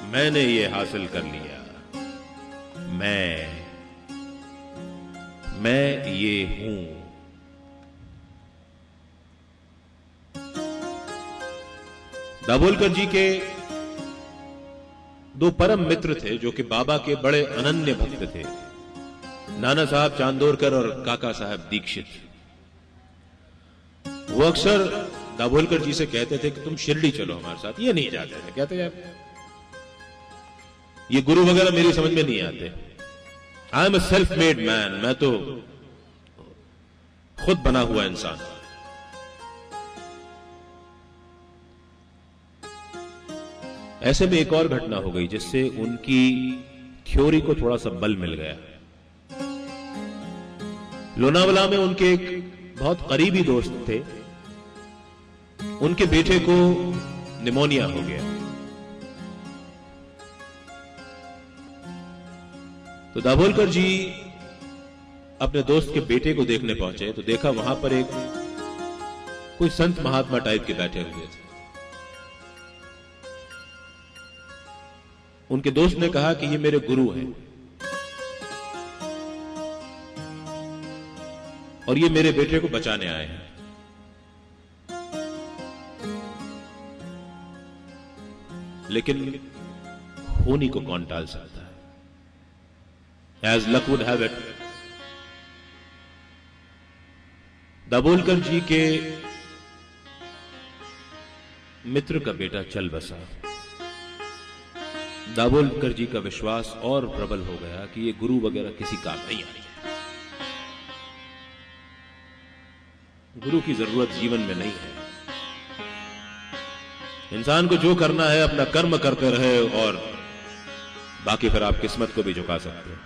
मैंने ये हासिल कर लिया। मैं ये हूं। दाभोलकर जी के दो परम मित्र थे जो कि बाबा के बड़े अनन्य भक्त थे, नाना साहब चांदोरकर और काका साहब दीक्षित। वो अक्सर दाभोलकर जी से कहते थे कि तुम शिरडी चलो हमारे साथ। ये नहीं जाते थे, कहते यार ये गुरु वगैरह मेरी समझ में नहीं आते। I am a self made man, मैं तो खुद बना हुआ इंसान। ऐसे में एक और घटना हो गई जिससे उनकी थ्योरी को थोड़ा सा बल मिल गया। लोनावला में उनके एक बहुत करीबी दोस्त थे, उनके बेटे को निमोनिया हो गया। तो दाभोलकर जी अपने दोस्त के बेटे को देखने पहुंचे तो देखा वहां पर एक कोई संत महात्मा टाइप के बैठे हुए थे। उनके दोस्त ने कहा कि ये मेरे गुरु हैं और ये मेरे बेटे को बचाने आए हैं। लेकिन होनी को कौन टाल सकता है? As luck would have it, Dabholkar ji के मित्र का बेटा चल बसा। दाभोलकर जी का विश्वास और प्रबल हो गया कि ये गुरु वगैरह किसी काम नहीं आनी है। गुरु की जरूरत जीवन में नहीं है। इंसान को जो करना है अपना कर्म करते रहे और बाकी फिर आप किस्मत को भी झुका सकते हैं।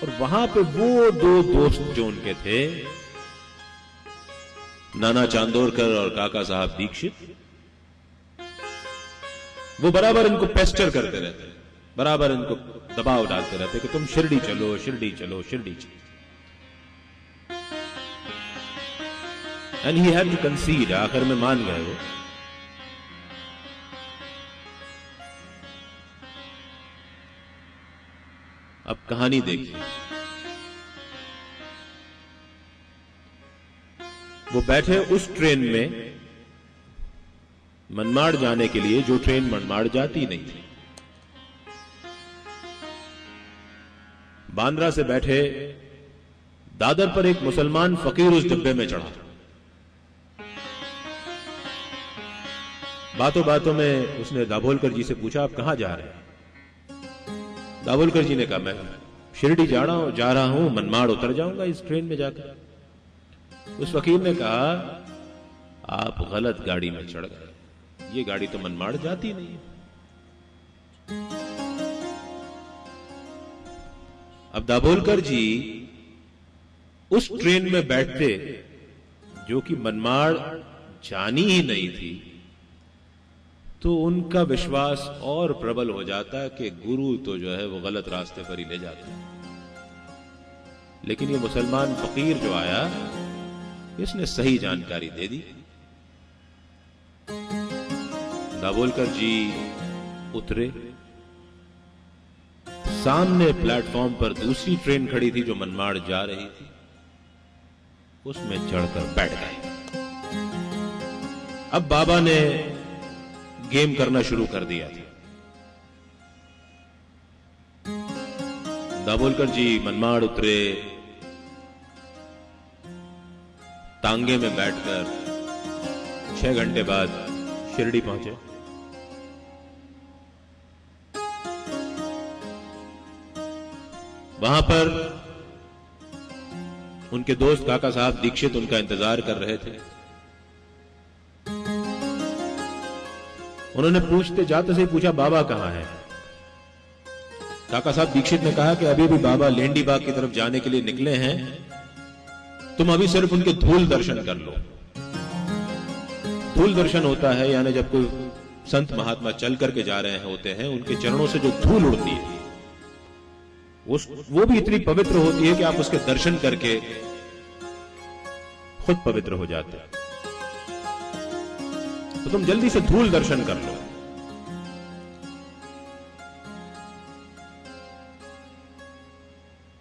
और वहां पे वो दो दोस्त जो उनके थे, नाना चांदोरकर और काका साहब दीक्षित, वो बराबर इनको पेस्टर करते रहते, बराबर इनको दबाव डालते रहते कि तुम शिरडी चलो, शिरडी चलो, शिरडी चलो। And he had to concede, आखिर में मान गए वो। अब कहानी देखिए, वो बैठे उस ट्रेन में मनमाड़ जाने के लिए जो ट्रेन मनमाड़ जाती नहीं थी। बांद्रा से बैठे, दादर पर एक मुसलमान फकीर उस डिब्बे में चढ़ा। बातों बातों में उसने दाभोलकर जी से पूछा, आप कहां जा रहे हैं? दाभोलकर जी ने कहा, मैं शिरडी जा रहा हूं, मनमाड़ उतर जाऊंगा इस ट्रेन में जाकर। उस फकीर ने कहा, आप गलत गाड़ी में चढ़ गए, ये गाड़ी तो मनमाड़ जाती नहीं है। अब दाभोलकर जी उस ट्रेन में बैठते जो कि मनमाड़ जानी ही नहीं थी, तो उनका विश्वास और प्रबल हो जाता कि गुरु तो जो है वो गलत रास्ते पर ही ले जाते हैं। लेकिन ये मुसलमान फकीर जो आया, इसने सही जानकारी दे दी। दाभोलकर जी उतरे, सामने प्लेटफॉर्म पर दूसरी ट्रेन खड़ी थी जो मनमाड़ जा रही थी, उसमें चढ़कर बैठ गए। अब बाबा ने गेम करना शुरू कर दिया था। दाभोलकर जी मनमाड़ उतरे, तांगे में बैठकर 6 घंटे बाद शिरडी पहुंचे। वहां पर उनके दोस्त काका साहब दीक्षित उनका इंतजार कर रहे थे। उन्होंने जाते से ही पूछा, बाबा कहां है? काका साहब दीक्षित ने कहा कि अभी भी बाबा लेंडी बाग की तरफ जाने के लिए निकले हैं, तुम अभी सिर्फ उनके धूल दर्शन कर लो। धूल दर्शन होता है यानी जब कोई संत महात्मा चल करके जा रहे होते हैं, उनके चरणों से जो धूल उड़ती है वो भी इतनी पवित्र होती है कि आप उसके दर्शन करके खुद पवित्र हो जाते हैं। तो तुम जल्दी से धूल दर्शन कर लो।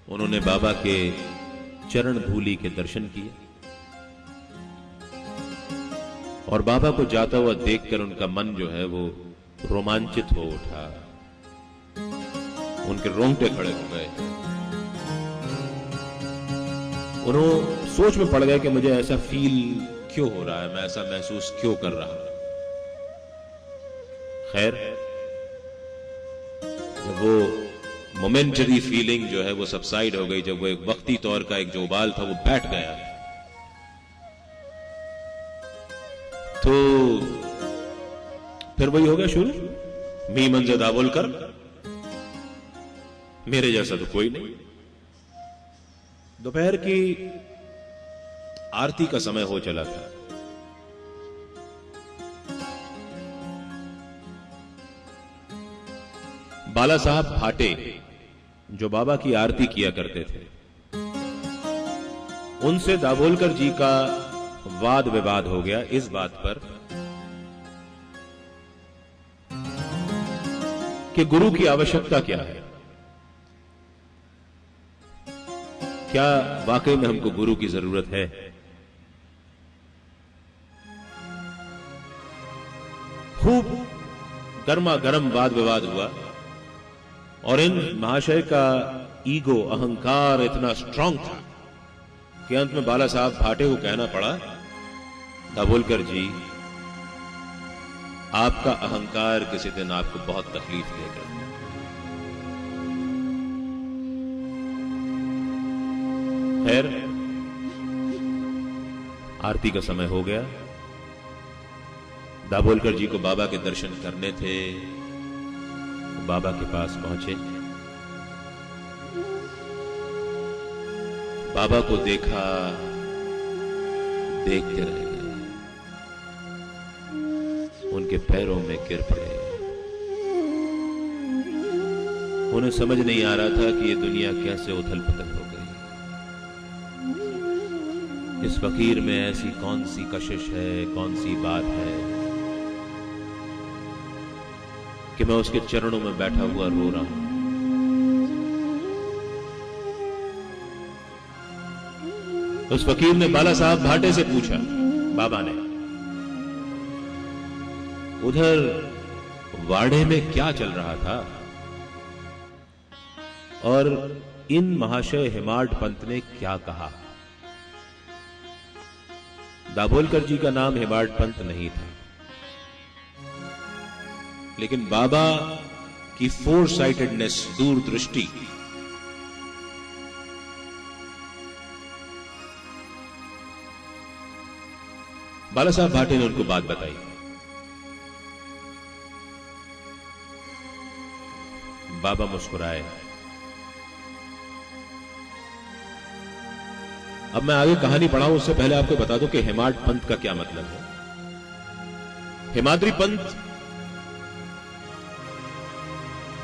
उन्होंने बाबा के चरण धूलि के दर्शन किए और बाबा को जाता हुआ देखकर उनका मन जो है वो रोमांचित हो उठा, उनके रोंगटे खड़े हो गए। उन्होंने सोच में पड़ गए कि मुझे ऐसा फील क्यों हो रहा है, मैं ऐसा महसूस क्यों कर रहा हूं। खैर, जब वो मोमेंटरी फीलिंग जो है वो सबसाइड हो गई, जब वो एक वक्ती तौर का एक जो उबाल था वो बैठ गया, तो फिर वही हो गया शुरू, मी मंजे दाभोलकर, मेरे जैसा तो कोई नहीं। दोपहर की आरती का समय हो चला था। बाला साहब भाटे जो बाबा की आरती किया करते थे, उनसे दाभोलकर जी का वाद विवाद हो गया इस बात पर कि गुरु की आवश्यकता क्या है, क्या वाकई में हमको गुरु की जरूरत है। खूब गर्मा गर्म वाद विवाद हुआ और इन महाशय का ईगो, अहंकार इतना स्ट्रांग था कि अंत में बाला साहब भाटे को कहना पड़ा, दाभोलकर जी, आपका अहंकार किसी दिन आपको बहुत तकलीफ देगा। खैर, आरती का समय हो गया। दाभोलकर जी को बाबा के दर्शन करने थे, बाबा के पास पहुंचे, बाबा को देखा, देखते रह गए, उनके पैरों में गिर पड़े। उन्हें समझ नहीं आ रहा था कि ये दुनिया कैसे उथल पुथल हो गई। इस फकीर में ऐसी कौन सी कशिश है, कौन सी बात है कि मैं उसके चरणों में बैठा हुआ रो रहा हूं। उस फकीर ने बाला साहब भाटे से पूछा, बाबा ने, उधर वाड़े में क्या चल रहा था और इन महाशय हेमाड पंत ने क्या कहा। दाभोलकर जी का नाम हेमाड पंत नहीं था, लेकिन बाबा की फोरसाइटेडनेस, दूरदृष्टि, बाला साहब भाटे ने उनको बात बताई। बाबा मुस्कुराए। अब मैं आगे कहानी पढ़ाऊं उससे पहले आपको बता दूं कि हेमाड पंत का क्या मतलब है। हेमाद्री पंत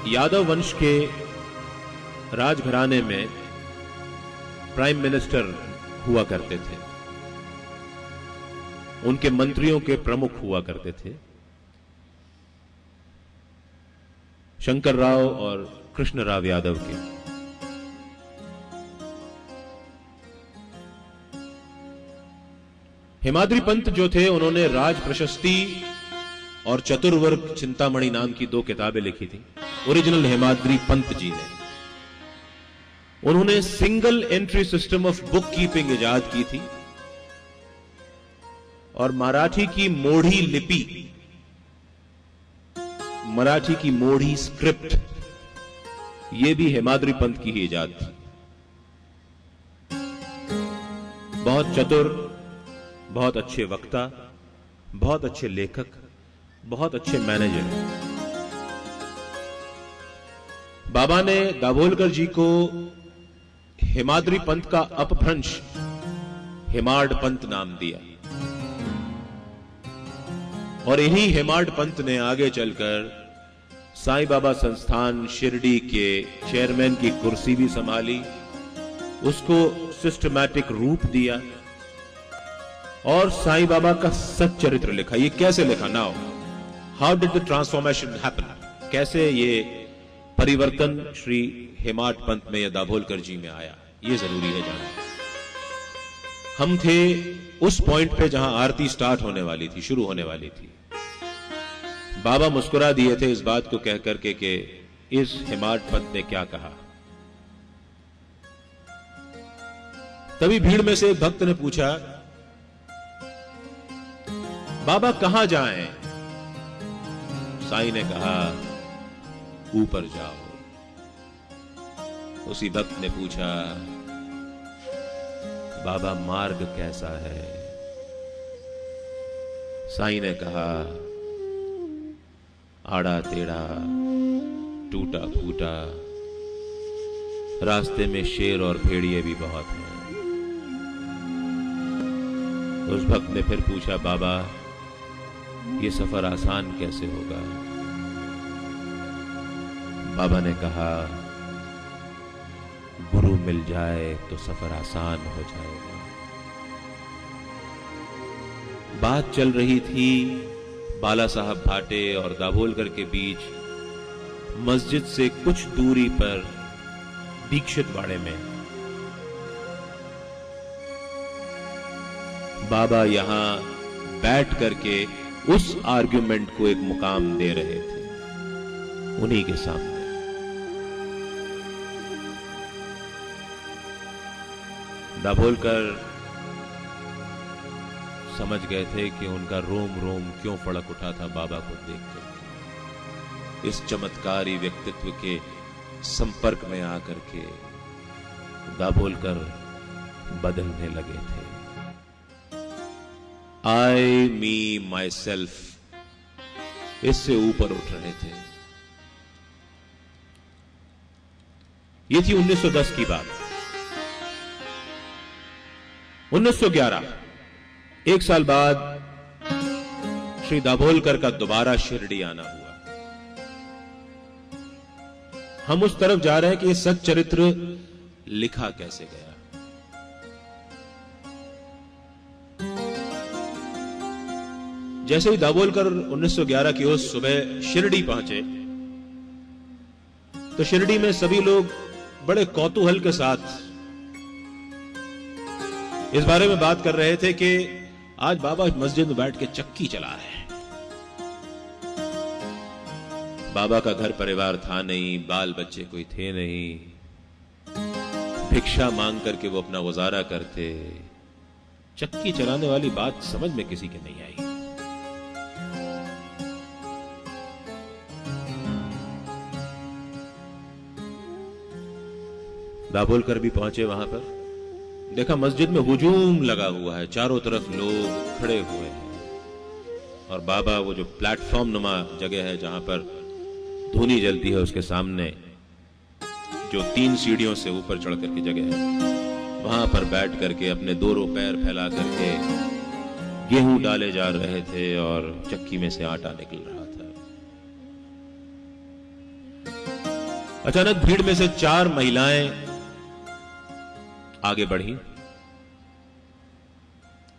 यादव वंश के राजघराने में प्राइम मिनिस्टर हुआ करते थे, उनके मंत्रियों के प्रमुख हुआ करते थे। शंकर राव और कृष्ण राव यादव के। हेमाद्री पंत जो थे, उन्होंने राज प्रशस्ति और चतुर्वर्ग चिंतामणि नाम की 2 किताबें लिखी थी। ओरिजिनल हेमाद्री पंत जी ने। उन्होंने single entry system of book keeping इजाद की थी और मराठी की मोढ़ी लिपि, मराठी की मोढ़ी स्क्रिप्ट, यह भी हेमाद्री पंत की ही इजाद थी। बहुत चतुर, बहुत अच्छे वक्ता, बहुत अच्छे लेखक, बहुत अच्छे मैनेजर। बाबा ने दाभोलकर जी को हेमाद्री पंत का अपभ्रंश हेमाड पंत नाम दिया और इन्हीं हेमाड पंत ने आगे चलकर साईं बाबा संस्थान शिरडी के चेयरमैन की कुर्सी भी संभाली, उसको सिस्टमैटिक रूप दिया और साईं बाबा का सच्चरित्र लिखा। ये कैसे लिखा? Now how did the transformation happen? कैसे ये परिवर्तन श्री हेमाड पंथ में या दाभोलकर जी में आया, ये जरूरी है जानना। हम थे उस पॉइंट पे जहां आरती स्टार्ट होने वाली थी, शुरू होने वाली थी। बाबा मुस्कुरा दिए थे इस बात को कहकर के कि इस हेमाड पंथ ने क्या कहा। तभी भीड़ में से एक भक्त ने पूछा, बाबा कहां जाएं? साईं ने कहा, ऊपर जाओ। उसी भक्त ने पूछा, बाबा मार्ग कैसा है? साईं ने कहा, आड़ा टेढ़ा, टूटा फूटा, रास्ते में शेर और भेड़िए भी बहुत हैं। उस भक्त ने फिर पूछा, बाबा ये सफर आसान कैसे होगा? बाबा ने कहा, गुरु मिल जाए तो सफर आसान हो जाएगा। बात चल रही थी बाला साहब भाटे और दाभोलकर के बीच, मस्जिद से कुछ दूरी पर दीक्षितवाड़े में। बाबा यहां बैठ करके उस आर्ग्यूमेंट को एक मुकाम दे रहे थे उन्हीं के सामने। दाभोलकर समझ गए थे कि उनका रोम रोम क्यों फड़क उठा था बाबा को देखकर। इस चमत्कारी व्यक्तित्व के संपर्क में आकर के दाभोलकर बदलने लगे थे। आई मी माई सेल्फ, इससे ऊपर उठ रहे थे। ये थी 1910 की बात। 1911, एक साल बाद श्री दाभोलकर का दोबारा शिरडी आना हुआ। हम उस तरफ जा रहे हैं कि ये सच्चरित्र लिखा कैसे गया। जैसे ही दाभोलकर 1911 की उस सुबह शिरडी पहुंचे तो शिरडी में सभी लोग बड़े कौतूहल के साथ इस बारे में बात कर रहे थे कि आज बाबा मस्जिद में बैठ के चक्की चला रहे हैं। बाबा का घर परिवार था नहीं, बाल बच्चे कोई थे नहीं, भिक्षा मांग करके वो अपना गुजारा करते। चक्की चलाने वाली बात समझ में किसी के नहीं आई। दाभोलकर भी पहुंचे वहां पर। देखा मस्जिद में हुजूम लगा हुआ है, चारों तरफ लोग खड़े हुए हैं और बाबा वो जो प्लेटफॉर्म नुमा जगह है जहां पर धूनी जलती है, उसके सामने जो 3 सीढ़ियों से ऊपर चढ़ करके जगह है, वहां पर बैठ करके अपने 2 पैर फैला करके गेहूं डाले जा रहे थे और चक्की में से आटा निकल रहा था। अचानक भीड़ में से 4 महिलाएं आगे बढ़ी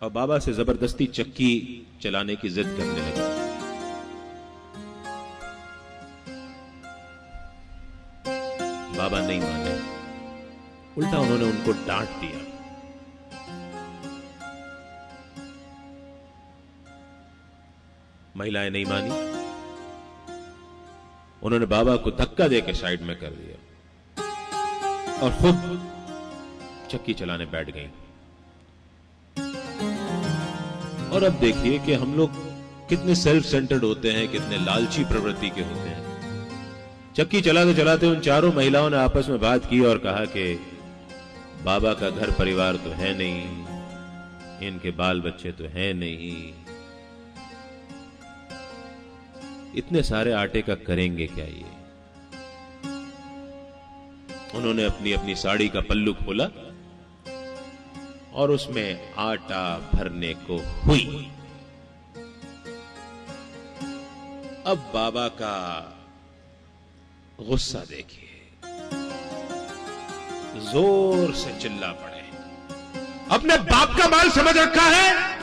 और बाबा से जबरदस्ती चक्की चलाने की जिद करने लगी। बाबा नहीं माने, उल्टा उन्होंने उनको डांट दिया। महिलाएं नहीं मानी, उन्होंने बाबा को धक्का देकर साइड में कर दिया और खुद चक्की चलाने बैठ गई। और अब देखिए कि हम लोग कितने सेल्फ सेंटर्ड होते हैं, कितने लालची प्रवृत्ति के होते हैं। चक्की चलाते चलाते उन 4 महिलाओं ने आपस में बात की और कहा कि बाबा का घर परिवार तो है नहीं, इनके बाल बच्चे तो हैं नहीं, इतने सारे आटे का करेंगे क्या ये। उन्होंने अपनी अपनी साड़ी का पल्लू खोला और उसमें आटा भरने को हुई। अब बाबा का गुस्सा देखिए, जोर से चिल्ला पड़े, अपने बाप का माल समझ रखा है,